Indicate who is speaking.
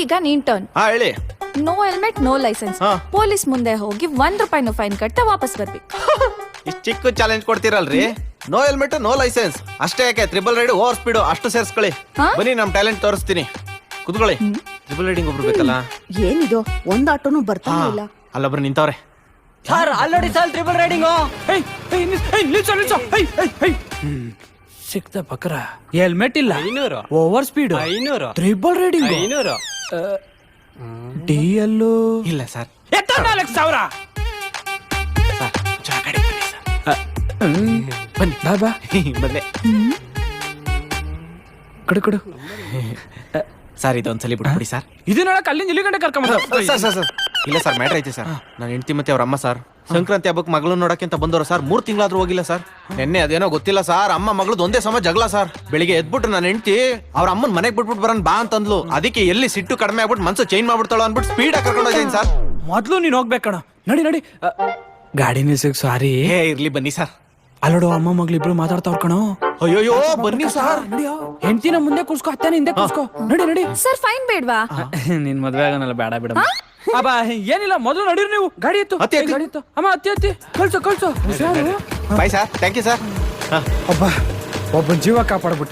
Speaker 1: ಈಗ ನೀನ್ ಟರ್ನ್.
Speaker 2: ಹೇಳಿ.
Speaker 1: No helmet no licence. Police ಮುಂದೆ ಹೋಗಿ ₹1 ಫೈನ್ ಕಟ್ಟ ವಾಪಸ್ ಬರ್ಬೇಕು.
Speaker 2: ಇಷ್ಟು ಚಿಕ್ಕ ಚಾಲೆಂಜ್ ಕೊಡ್ತೀರಲ್ರಿ. ನೋ ಹೆಲ್ಮೆಟ್ ನೋ ಲೈಸೆನ್ಸ್ ಅಷ್ಟೇ ಯಾಕೆ, ಟ್ರಿಬಲ್ ರೈಡ್ ಓವರ್ ಸ್ಪೀಡ್ ಅಷ್ಟು ಸೇರ್ಸ್ಕೊಳ್ಳಿ. ಬನ್ನಿ ನಮ್ ಟ್ಯಾಲೆಂಟ್ ತೋರಿಸ್ತೀನಿ. ಕುತ್ಕೊಳ್ಳಿ. ಟ್ರಿಬಲ್ ರೈಡಿಂಗ್ ಒಬ್ರು ಬೇಕಲ್ಲ.
Speaker 3: ಏನಿದು ಒಂದ್ ಆಟೋನು ಬರ್ತಾನೆ ಇಲ್ಲ.
Speaker 2: ಅಲ್ಲೊಬ್ರು ನಿಂತವ್ರೆ.
Speaker 4: Sir already sir triple riding.
Speaker 5: ಸಿಕ್ತ ಬಕ್ರ. ಹೆಲ್ಮೆಟ್ ಇಲ್ಲ,
Speaker 4: 500
Speaker 5: over speed
Speaker 4: 500
Speaker 5: triple riding
Speaker 4: 500
Speaker 5: DL
Speaker 2: ಇಲ್ಲ ಸರ್.
Speaker 5: 4,000.
Speaker 2: ಬನ್ನಿ
Speaker 5: ಬಾಬಾ
Speaker 2: ಬಂದೆ.
Speaker 5: ಕಡು
Speaker 2: ಸರ್ ಇದೊಂದ್ಸಲಿ ಬಿಟ್ಬಿಡಿ ಸರ್.
Speaker 5: ಇದನ್ನ ಅಲ್ಲಿಂದ ಇಲ್ಲಿ ಗಂಟೆ ಕರ್ಕೊಂಬಂದ.
Speaker 2: ಸರ್ ಇಲ್ಲ ಸರ್, ಮ್ಯಾಟ್ರ್ ಐತೆ ಸರ್. ನನ್ನ ಹೆಂಡತಿ ಮತ್ತೆ ಅವ್ರ ಅಮ್ಮ ಸರ್ ಸಂಕ್ರಾಂತಿ ಹಬ್ಬಕ್ಕೆ ಮಗಳನ್ನ ನೋಡಕ್ಕೆ ಅಂತ ಬಂದವರು ಸರ್. 3 ತಿಂಗಳಾದ್ರೂ ಹೋಗಿಲ್ಲ ಸರ್. ನೆನ್ನೆ ಅದೇನೋ ಗೊತ್ತಿಲ್ಲ ಸರ್, ಅಮ್ಮ ಮಗಳದ್ದು ಒಂದೇ ಸಮ ಜಗಳ ಸರ್. ಬೆಳಿಗ್ಗೆ ಎದ್ಬಿಟ್ಟು ನನ್ನ ಹೆಂಡತಿ ಅವ್ರ ಅಮ್ಮನ ಮನೆಗೆ ಬಿಟ್ಬಿಟ್ಟು ಬರೋಣ ಬಾ ಅಂತಂದ್ಲು. ಅದಕ್ಕೆ ಎಲ್ಲಿ ಸಿಟ್ಟು ಕಡಿಮೆ ಆಗ್ಬಿಟ್ಟು ಮನ್ಸು ಚೇಂಜ್ ಮಾಡ್ಬಿಡ್ತಾಳ ಅನ್ಬಿಟ್ಟು ಸ್ಪೀಡ್ ಆಗಿ ಕರ್ಕೊಂಡು ಹೋಗಿದ್ದೀನಿ ಸರ್.
Speaker 5: ಮೊದ್ಲು ನೀನ್ ಹೋಗ್ಬೇಕಣ. ನಡಿ ಗಾಡಿ ನಿಲ್ಸಕ್ ಸಾರಿ.
Speaker 2: ಇರ್ಲಿ ಬನ್ನಿ ಸರ್.
Speaker 5: ಅಲ್ಲೋಡು ಅಮ್ಮ ಮಗಳಿಬ್ರು ಮಾತಾಡ್ತಾವ್ರ ಕಣೋ.
Speaker 2: ಅಯ್ಯೋ ಬನ್ನಿ ಸರ್.
Speaker 5: ಹೆಂಡತಿನ ಮುಂದೆ ಕೂರ್ಸ್ಕೊ, ಅತ್ತೇನ ಹಿಂದೆ ಕೂರ್ಸ್ಕೊ. ನಡಿ
Speaker 1: ಸರ್ ಫೈನ್ ಬೇಡ್ವಾ?
Speaker 5: ನಿನ್ ಮದ್ವೆ ಆಗನಲ್ಲ, ಬೇಡ ಬಿಡ. ಅಬ್ಬ ಏನಿಲ್ಲ, ಮೊದಲು ನಡೀರಿ ನೀವು. ಗಾಡಿ ಎತ್ತು ಗಾಡಿ ಎತ್ತು. ಅಮ್ಮ ಅತ್ತಿ ಕಳ್ಸು.
Speaker 2: Bye sir, thank you sir.
Speaker 5: ಒಬ್ಬ ಜೀವ ಕಾಪಾಡ್ಬಿಟ್ಟೆ.